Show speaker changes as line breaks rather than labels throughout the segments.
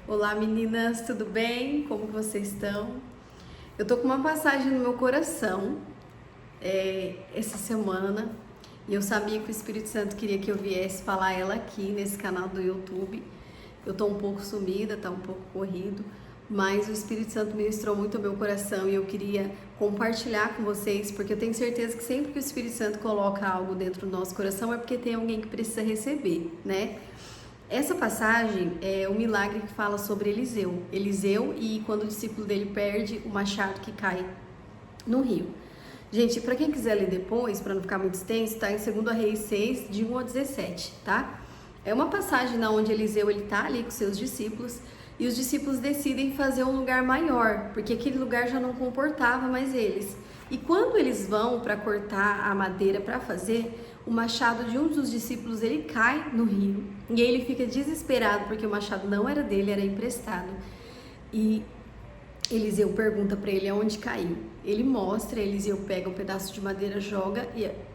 Olá meninas, tudo bem? Como que vocês estão? Eu tô com uma passagem no meu coração essa semana e eu sabia que o Espírito Santo queria que eu viesse falar ela aqui nesse canal do YouTube. Eu tô um pouco sumida, tá um pouco corrido, mas o Espírito Santo ministrou muito ao meu coração e eu queria compartilhar com vocês, porque eu tenho certeza que sempre que o Espírito Santo coloca algo dentro do nosso coração é porque tem alguém que precisa receber, né? Essa passagem é o milagre que fala sobre Eliseu. Eliseu e quando o discípulo dele perde o machado que cai no rio. Gente, para quem quiser ler depois, para não ficar muito extenso, tá em 2 Reis 6, de 1 a 17, tá? É uma passagem onde Eliseu ele tá ali com seus discípulos e os discípulos decidem fazer um lugar maior, porque aquele lugar já não comportava mais eles. E quando eles vão para cortar a madeira para fazer, o machado de um dos discípulos ele cai no rio e ele fica desesperado porque o machado não era dele, era emprestado. E Eliseu pergunta para ele aonde caiu. Ele mostra, Eliseu pega um pedaço de madeira, joga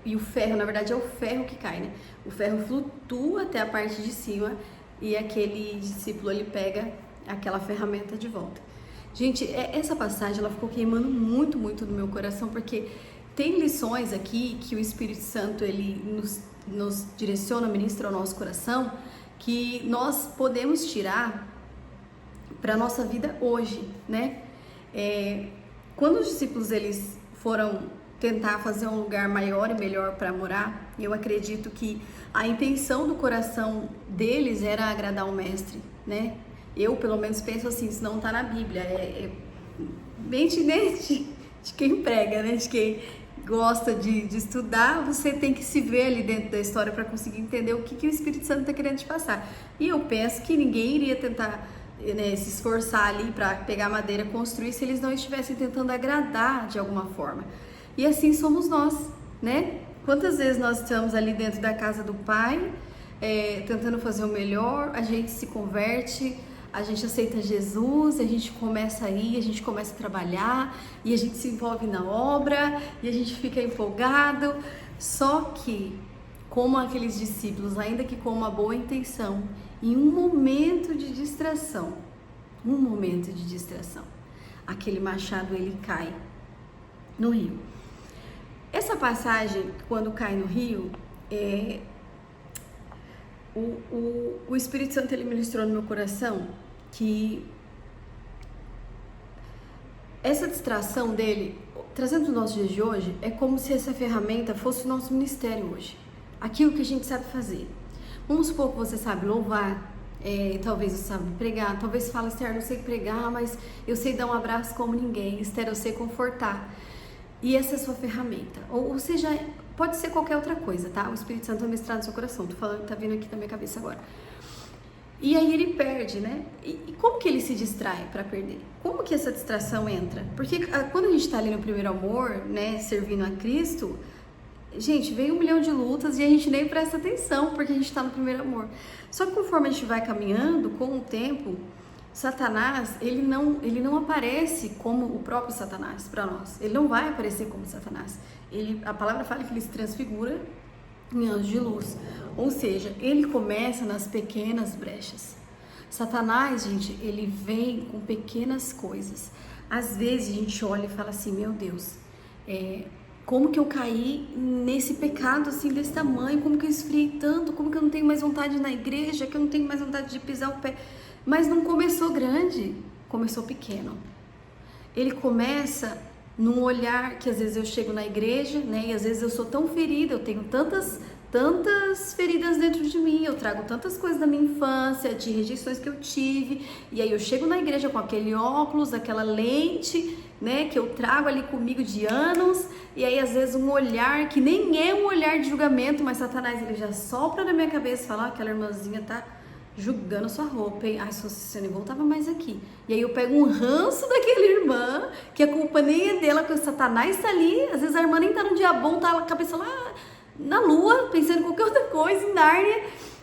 e o ferro, na verdade é o ferro que cai, né? O ferro flutua até a parte de cima e aquele discípulo ele pega aquela ferramenta de volta. Gente, essa passagem ela ficou queimando muito no meu coração porque tem lições aqui que o Espírito Santo ele nos direciona, ministra ao nosso coração, que nós podemos tirar para a nossa vida hoje, né? Quando os discípulos eles foram tentar fazer um lugar maior e melhor para morar, eu acredito que a intenção do coração deles era agradar o mestre, né? Eu pelo menos penso assim, isso não está na Bíblia, mente de quem prega, né? De quem gosta de estudar, você tem que se ver ali dentro da história para conseguir entender o que o Espírito Santo está querendo te passar. E eu penso que ninguém iria tentar se esforçar ali para pegar madeira, construir, se eles não estivessem tentando agradar de alguma forma. E assim somos nós, né? Quantas vezes nós estamos ali dentro da casa do Pai, tentando fazer o melhor, a gente se converte, a gente aceita Jesus, a gente começa a ir, a gente começa a trabalhar e a gente se envolve na obra e a gente fica empolgado. Só que, como aqueles discípulos, ainda que com uma boa intenção, em um momento de distração, aquele machado ele cai no rio. Essa passagem, quando cai no rio, o Espírito Santo ele ministrou no meu coração que essa distração dele, trazendo os nossos dias de hoje, é como se essa ferramenta fosse o nosso ministério hoje. Aquilo que a gente sabe fazer. Vamos supor que você sabe louvar, talvez você sabe pregar, talvez você fale, Esther, não sei pregar, mas eu sei dar um abraço como ninguém, Esther, eu sei confortar. E essa é a sua ferramenta. Ou seja, pode ser qualquer outra coisa, tá? O Espírito Santo vai ministrar no seu coração. Tô falando, tá vindo aqui na minha cabeça agora. E aí ele perde, né? E como que ele se distrai para perder? Como que essa distração entra? Porque quando a gente tá ali no primeiro amor, né, servindo a Cristo, gente, vem 1 milhão de lutas e a gente nem presta atenção porque a gente tá no primeiro amor. Só que conforme a gente vai caminhando, com o tempo, Satanás, ele não aparece como o próprio Satanás para nós. Ele não vai aparecer como Satanás. A palavra fala que ele se transfigura em anjo de luz. Ou seja, ele começa nas pequenas brechas. Satanás, gente, ele vem com pequenas coisas. Às vezes a gente olha e fala assim, meu Deus, como que eu caí nesse pecado assim desse tamanho? Como que eu esfriei tanto? Como que eu não tenho mais vontade de ir na igreja? Que eu não tenho mais vontade de pisar o pé? Mas não começou grande, começou pequeno. Ele começa num olhar que às vezes eu chego na igreja, né? E às vezes eu sou tão ferida, eu tenho tantas feridas dentro de mim, eu trago tantas coisas da minha infância, de rejeições que eu tive, e aí eu chego na igreja com aquele óculos, aquela lente, né, que eu trago ali comigo de anos, e aí às vezes um olhar que nem é um olhar de julgamento, mas Satanás ele já sopra na minha cabeça e fala, aquela irmãzinha tá julgando sua roupa, hein? Ai, se você nem voltava mais aqui. E aí eu pego um ranço daquela irmã, que a culpa nem é dela, que o Satanás tá ali, às vezes a irmã nem tá no dia bom, tá com a cabeça lá na lua, pensando em qualquer outra coisa, em Nárnia,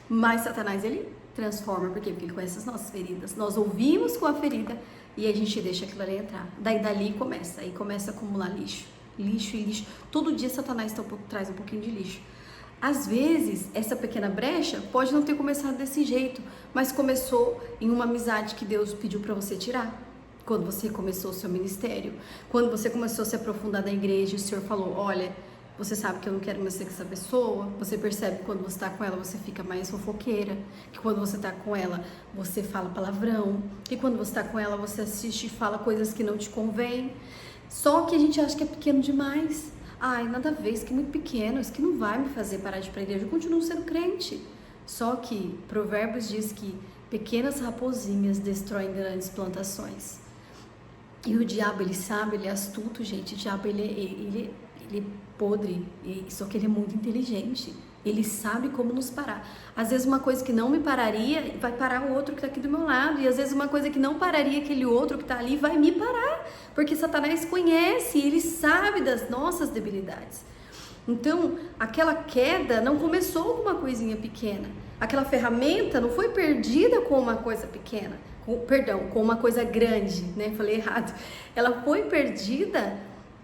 mas Satanás ele transforma, por quê? Porque ele conhece as nossas feridas, nós ouvimos com a ferida e a gente deixa aquilo ali entrar, dali começa a acumular lixo, todo dia Satanás traz um pouquinho de lixo, Às vezes, essa pequena brecha pode não ter começado desse jeito, mas começou em uma amizade que Deus pediu para você tirar. Quando você começou o seu ministério, quando você começou a se aprofundar na igreja, o Senhor falou, olha, você sabe que eu não quero mais ser com essa pessoa. Você percebe que quando você está com ela, você fica mais fofoqueira, que quando você está com ela, você fala palavrão, que quando você está com ela, você assiste e fala coisas que não te convêm. Só que a gente acha que é pequeno demais. Ai, nada a ver, isso que é muito pequeno, isso que não vai me fazer parar de ir pra igreja, eu continuo sendo crente. Só que Provérbios diz que pequenas raposinhas destroem grandes plantações. E o diabo, ele sabe, ele é astuto, gente. O diabo, ele é podre, só que ele é muito inteligente. Ele sabe como nos parar. Às vezes uma coisa que não me pararia, vai parar o outro que está aqui do meu lado. E às vezes uma coisa que não pararia aquele outro que está ali, vai me parar. Porque Satanás conhece, ele sabe das nossas debilidades. Então, aquela queda não começou com uma coisinha pequena. Aquela ferramenta não foi perdida com uma coisa pequena. Com uma coisa grande, né? Falei errado. Ela foi perdida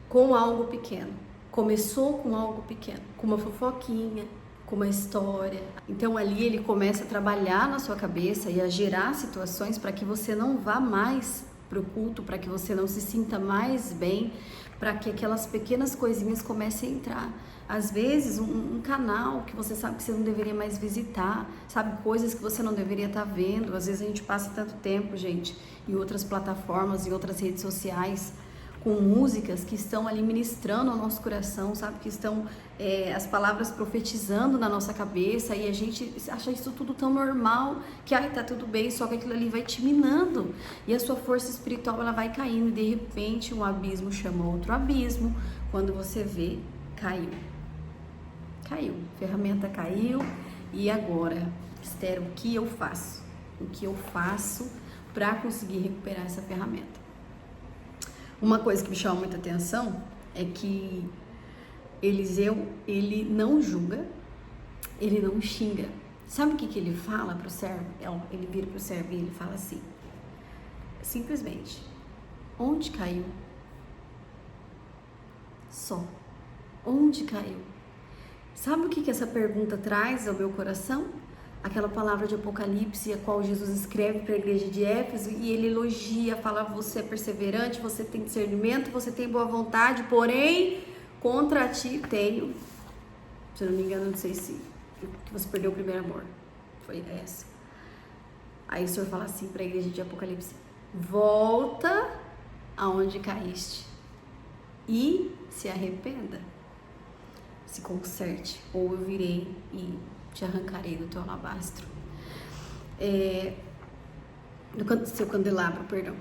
com algo pequeno. Começou com algo pequeno, com uma fofoquinha, com uma história. Então ali ele começa a trabalhar na sua cabeça e a gerar situações para que você não vá mais para o culto, para que você não se sinta mais bem, para que aquelas pequenas coisinhas comecem a entrar. Às vezes um canal que você sabe que você não deveria mais visitar, sabe, coisas que você não deveria estar vendo. Às vezes a gente passa tanto tempo, gente, em outras plataformas, em outras redes sociais, com músicas que estão ali ministrando ao nosso coração, sabe, que estão as palavras profetizando na nossa cabeça, e a gente acha isso tudo tão normal, que tá tudo bem, só que aquilo ali vai te minando, e a sua força espiritual ela vai caindo, e de repente um abismo chama outro abismo, quando você vê, caiu, a ferramenta caiu, e agora, Esther, o que eu faço? O que eu faço para conseguir recuperar essa ferramenta? Uma coisa que me chama muita atenção é que Eliseu, ele não julga, ele não xinga. Sabe o que ele fala para o servo? Ele vira para o servo e ele fala assim, simplesmente, onde caiu? Só, onde caiu? Sabe o que essa pergunta traz ao meu coração? Aquela palavra de Apocalipse, a qual Jesus escreve para a igreja de Éfeso, e ele elogia, fala, você é perseverante, você tem discernimento, você tem boa vontade, porém, contra ti tenho, se não me engano, não sei se que você perdeu o primeiro amor, foi essa. Aí o Senhor fala assim para a igreja de Apocalipse, volta aonde caíste e se arrependa, se conserte, ou eu virei e te arrancarei do teu alabastro, do seu candelabro, perdão.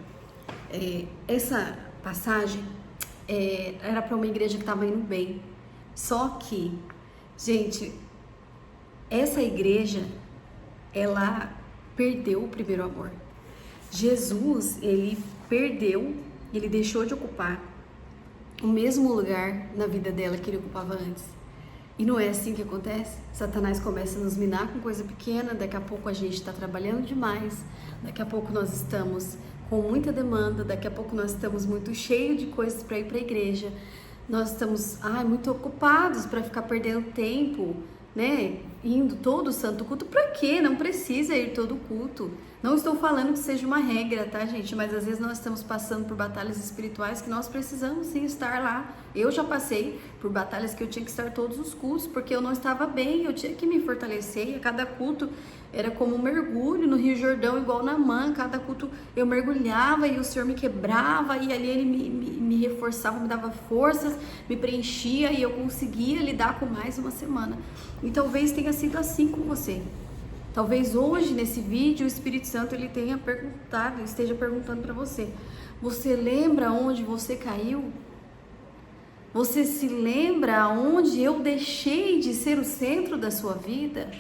Essa passagem era para uma igreja que estava indo bem, só que, gente, essa igreja, ela perdeu o primeiro amor. Jesus, ele perdeu, ele deixou de ocupar o mesmo lugar na vida dela que ele ocupava antes. E não é assim que acontece? Satanás começa a nos minar com coisa pequena, daqui a pouco a gente está trabalhando demais, daqui a pouco nós estamos com muita demanda, daqui a pouco nós estamos muito cheios de coisas para ir para a igreja, nós estamos muito ocupados para ficar perdendo tempo, né? Indo todo santo culto, para quê? Não precisa ir todo culto. Não estou falando que seja uma regra, tá, gente? Mas às vezes nós estamos passando por batalhas espirituais que nós precisamos sim estar lá. Eu já passei por batalhas que eu tinha que estar todos os cultos, porque eu não estava bem, eu tinha que me fortalecer, e a cada culto era como um mergulho no Rio Jordão, igual Naamã. Cada culto eu mergulhava e o Senhor me quebrava, e ali ele me reforçava, me dava forças, me preenchia, e eu conseguia lidar com mais uma semana. E talvez tenha sido assim com você. Talvez hoje, nesse vídeo, o Espírito Santo ele tenha perguntado, esteja perguntando para você, você lembra onde você caiu? Você se lembra onde eu deixei de ser o centro da sua vida?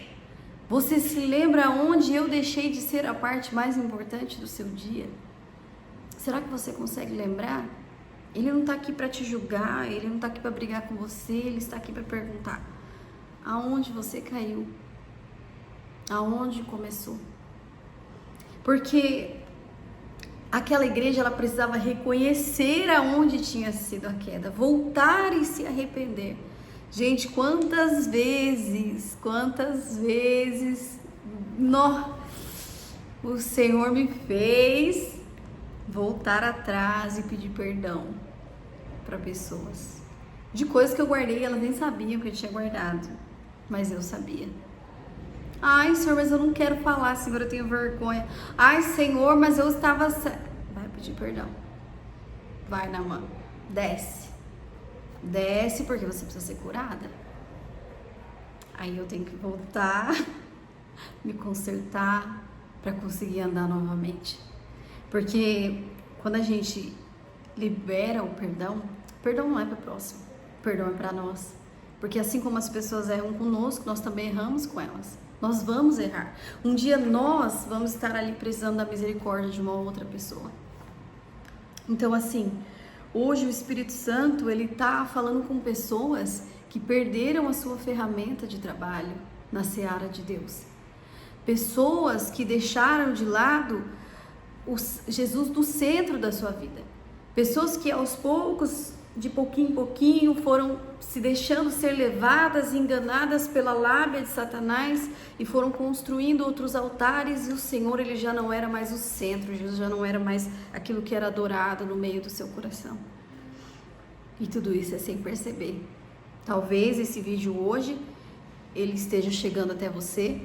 Você se lembra onde eu deixei de ser a parte mais importante do seu dia? Será que você consegue lembrar? Ele não está aqui para te julgar, ele não está aqui para brigar com você, ele está aqui para perguntar, aonde você caiu? Aonde começou? Porque aquela igreja, ela precisava reconhecer aonde tinha sido a queda, voltar e se arrepender. Gente, quantas vezes, o Senhor me fez voltar atrás e pedir perdão para pessoas de coisas que eu guardei, elas nem sabiam que eu tinha guardado, mas eu sabia. Ai, Senhor, mas eu não quero falar, Senhor, eu tenho vergonha. Ai, Senhor, mas eu estava... Vai pedir perdão. Vai, Naamã, desce. Desce porque você precisa ser curada. Aí eu tenho que voltar, me consertar para conseguir andar novamente. Porque quando a gente libera o perdão não é para o próximo, perdão é para nós. Porque assim como as pessoas erram conosco, nós também erramos com elas. Nós vamos errar. Um dia nós vamos estar ali precisando da misericórdia de uma outra pessoa. Então assim, hoje o Espírito Santo, ele tá falando com pessoas que perderam a sua ferramenta de trabalho na seara de Deus. Pessoas que deixaram de lado Jesus do centro da sua vida. Pessoas que aos poucos, de pouquinho em pouquinho, foram se deixando ser levadas e enganadas pela lábia de Satanás e foram construindo outros altares, e o Senhor, ele já não era mais o centro, Jesus já não era mais aquilo que era adorado no meio do seu coração. E tudo isso é sem perceber. Talvez esse vídeo hoje, ele esteja chegando até você,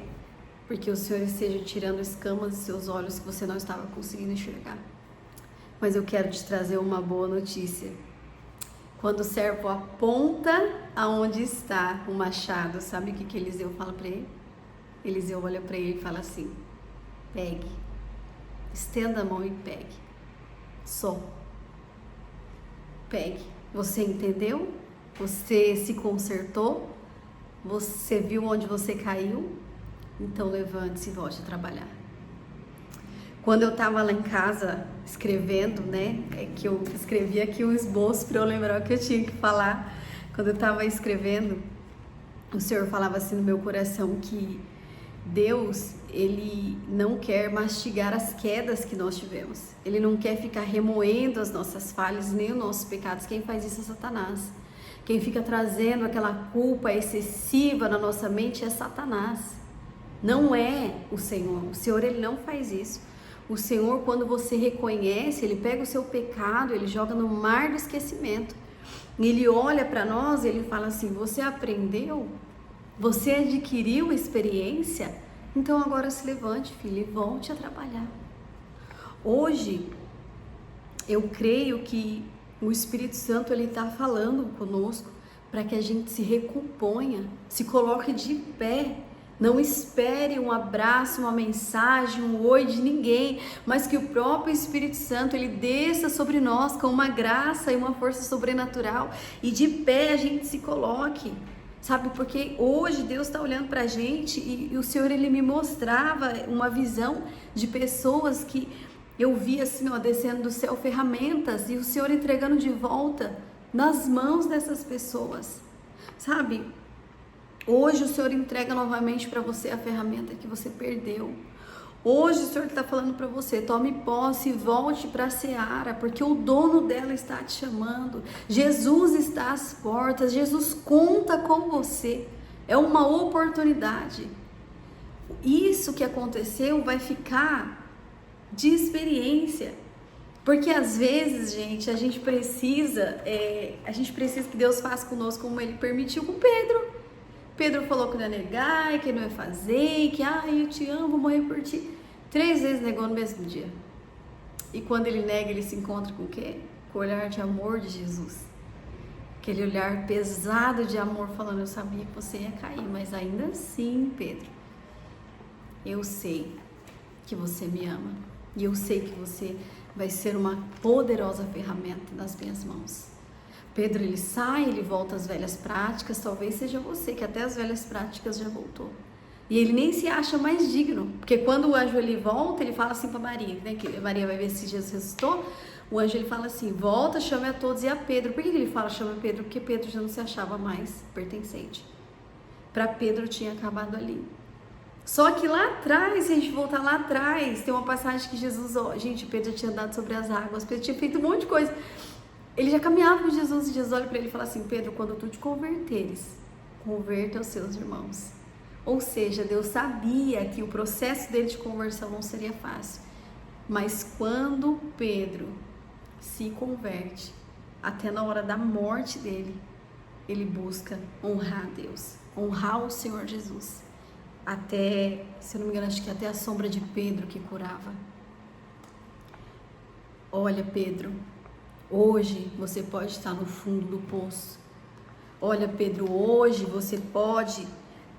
porque o Senhor esteja tirando escamas de seus olhos que você não estava conseguindo enxergar. Mas eu quero te trazer uma boa notícia. Quando o servo aponta aonde está o machado, sabe o que Eliseu fala para ele? Eliseu olha para ele e fala assim: pegue, estenda a mão e pegue. Só. Pegue. Você entendeu? Você se consertou? Você viu onde você caiu? Então levante-se e volte a trabalhar. Quando eu estava lá em casa escrevendo, né, que eu escrevi aqui um esboço para eu lembrar o que eu tinha que falar. Quando eu estava escrevendo, o Senhor falava assim no meu coração que Deus, ele não quer mastigar as quedas que nós tivemos. Ele não quer ficar remoendo as nossas falhas, nem os nossos pecados. Quem faz isso é Satanás. Quem fica trazendo aquela culpa excessiva na nossa mente é Satanás. Não é o Senhor. O Senhor, ele não faz isso. O Senhor, quando você reconhece, ele pega o seu pecado, ele joga no mar do esquecimento. Ele olha para nós e ele fala assim: você aprendeu? Você adquiriu experiência? Então agora se levante, filho, e volte a trabalhar. Hoje, eu creio que o Espírito Santo, ele está falando conosco para que a gente se recomponha, se coloque de pé. Não espere um abraço, uma mensagem, um oi de ninguém, mas que o próprio Espírito Santo, ele desça sobre nós com uma graça e uma força sobrenatural, e de pé a gente se coloque, sabe? Porque hoje Deus está olhando para a gente e o Senhor, ele me mostrava uma visão de pessoas que eu via assim, ó, descendo do céu ferramentas, e o Senhor entregando de volta nas mãos dessas pessoas, sabe? Hoje o Senhor entrega novamente para você a ferramenta que você perdeu. Hoje o Senhor está falando para você: tome posse e volte para a seara, porque o dono dela está te chamando. Jesus está às portas, Jesus conta com você. É uma oportunidade. Isso que aconteceu vai ficar de experiência. Porque às vezes, gente, a gente precisa que Deus faça conosco como ele permitiu com Pedro. Pedro falou que não ia negar, que não ia fazer, que eu te amo, vou morrer por ti. 3 vezes negou no mesmo dia. E quando ele nega, ele se encontra com o quê? Com o olhar de amor de Jesus. Aquele olhar pesado de amor, falando: eu sabia que você ia cair, mas ainda assim, Pedro, eu sei que você me ama. E eu sei que você vai ser uma poderosa ferramenta nas minhas mãos. Pedro, ele sai, ele volta às velhas práticas. Talvez seja você que até as velhas práticas já voltou. E ele nem se acha mais digno, porque quando o anjo ele volta, ele fala assim para Maria, né, que Maria vai ver se Jesus ressuscitou. O anjo ele fala assim: volta, chame a todos e a Pedro. Por que ele fala chame a Pedro? Porque Pedro já não se achava mais pertencente. Para Pedro tinha acabado ali. Só que lá atrás, se a gente voltar lá atrás, tem uma passagem que Jesus, Pedro já tinha andado sobre as águas, Pedro tinha feito um monte de coisa. Ele já caminhava com Jesus e Jesus olha para ele e fala assim: Pedro, quando tu te converteres, converta os seus irmãos. Ou seja, Deus sabia que o processo dele de conversão não seria fácil. Mas quando Pedro se converte, até na hora da morte dele, ele busca honrar a Deus, honrar o Senhor Jesus. Até, se eu não me engano, acho que até a sombra de Pedro que curava. Olha, Pedro, hoje você pode estar no fundo do poço. Olha, Pedro, hoje você pode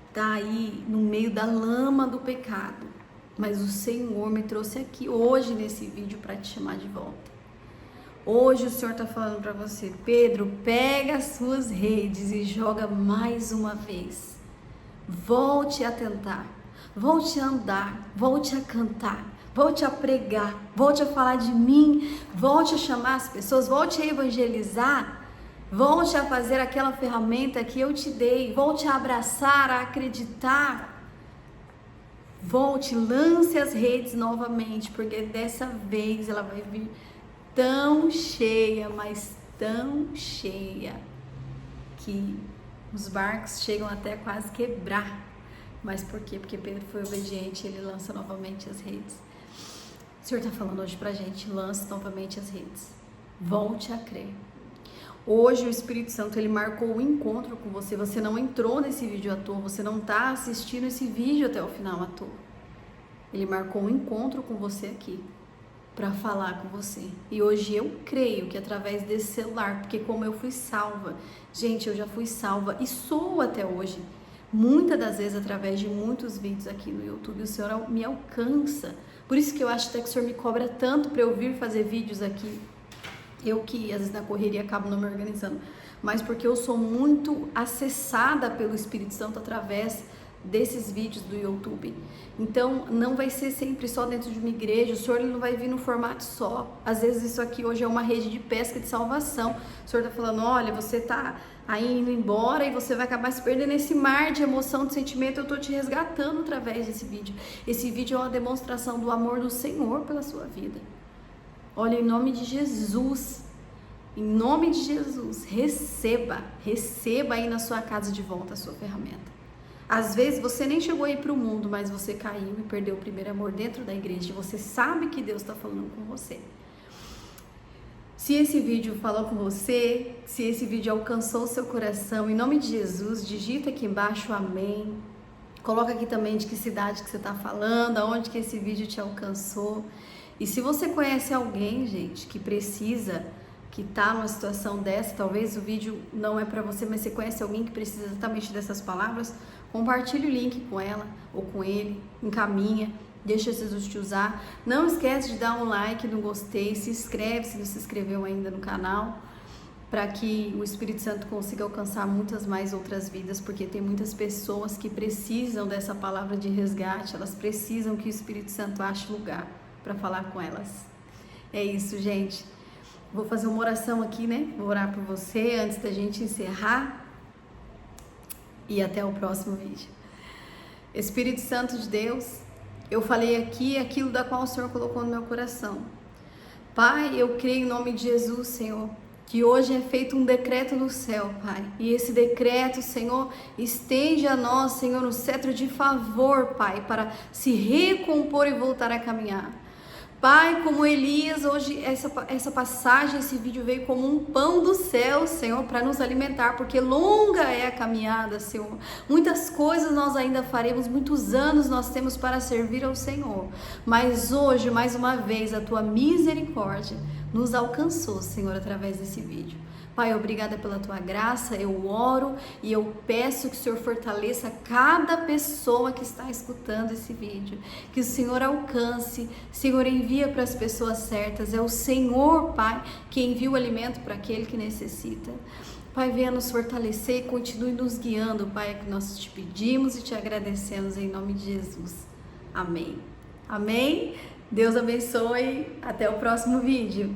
estar aí no meio da lama do pecado. Mas o Senhor me trouxe aqui hoje nesse vídeo para te chamar de volta. Hoje o Senhor está falando para você: Pedro, pega as suas redes e joga mais uma vez. Volte a tentar, volte a andar, volte a cantar, volte a pregar, volte a falar de mim, volte a chamar as pessoas, volte a evangelizar, volte a fazer aquela ferramenta que eu te dei, volte a abraçar, a acreditar. Volte, lance as redes novamente, porque dessa vez ela vai vir tão cheia, mas tão cheia, que os barcos chegam até quase quebrar. Mas por quê? Porque Pedro foi obediente, ele lança novamente as redes. O Senhor está falando hoje pra gente: lance novamente as redes. Volte a crer. Hoje o Espírito Santo, ele marcou o encontro com você. Você não entrou nesse vídeo à toa, você não está assistindo esse vídeo até o final à toa. Ele marcou um encontro com você aqui para falar com você. E hoje eu creio que através desse celular, porque como eu fui salva, gente, eu já fui salva e sou até hoje, muitas das vezes através de muitos vídeos aqui no YouTube, o Senhor me alcança. Por isso que eu acho até que o Senhor me cobra tanto para eu vir fazer vídeos aqui. Eu que às vezes na correria acabo não me organizando, mas porque eu sou muito acessada pelo Espírito Santo através desses vídeos do YouTube. Então não vai ser sempre só dentro de uma igreja. O Senhor, ele não vai vir no formato só. Às vezes isso aqui hoje é uma rede de pesca de salvação. O Senhor está falando: olha, você está aí indo embora e você vai acabar se perdendo nesse mar de emoção, de sentimento. Eu estou te resgatando através desse vídeo. Esse vídeo é uma demonstração do amor do Senhor pela sua vida. Olha, em nome de Jesus, em nome de Jesus, receba aí na sua casa de volta a sua ferramenta. Às vezes você nem chegou aí para o mundo, mas você caiu e perdeu o primeiro amor dentro da igreja. Você sabe que Deus está falando com você. Se esse vídeo falou com você, se esse vídeo alcançou o seu coração, em nome de Jesus, digita aqui embaixo amém. Coloca aqui também de que cidade que você está falando, aonde que esse vídeo te alcançou. E se você conhece alguém, gente, que precisa, que tá numa situação dessa, talvez o vídeo não é para você, mas você conhece alguém que precisa exatamente dessas palavras, compartilhe o link com ela ou com ele, encaminha, deixa Jesus te usar. Não esquece de dar um like no gostei, se inscreve se não se inscreveu ainda no canal, para que o Espírito Santo consiga alcançar muitas mais outras vidas, porque tem muitas pessoas que precisam dessa palavra de resgate, elas precisam que o Espírito Santo ache lugar para falar com elas. É isso, gente. Vou fazer uma oração aqui, né? Vou orar por você antes da gente encerrar. E até o próximo vídeo. Espírito Santo de Deus, eu falei aqui aquilo da qual o Senhor colocou no meu coração. Pai, eu creio em nome de Jesus, Senhor, que hoje é feito um decreto no céu, Pai. E esse decreto, Senhor, estende a nós, Senhor, um cetro de favor, Pai, para se recompor e voltar a caminhar. Pai, como Elias, hoje essa passagem, esse vídeo veio como um pão do céu, Senhor, para nos alimentar, porque longa é a caminhada, Senhor. Muitas coisas nós ainda faremos, muitos anos nós temos para servir ao Senhor. Mas hoje, mais uma vez, a Tua misericórdia nos alcançou, Senhor, através desse vídeo. Pai, obrigada pela Tua graça, eu oro e eu peço que o Senhor fortaleça cada pessoa que está escutando esse vídeo, que o Senhor alcance, Senhor, envia para as pessoas certas, é o Senhor, Pai, que envia o alimento para aquele que necessita. Pai, venha nos fortalecer e continue nos guiando, Pai, é que nós te pedimos e te agradecemos em nome de Jesus. Amém. Amém? Deus abençoe, até o próximo vídeo.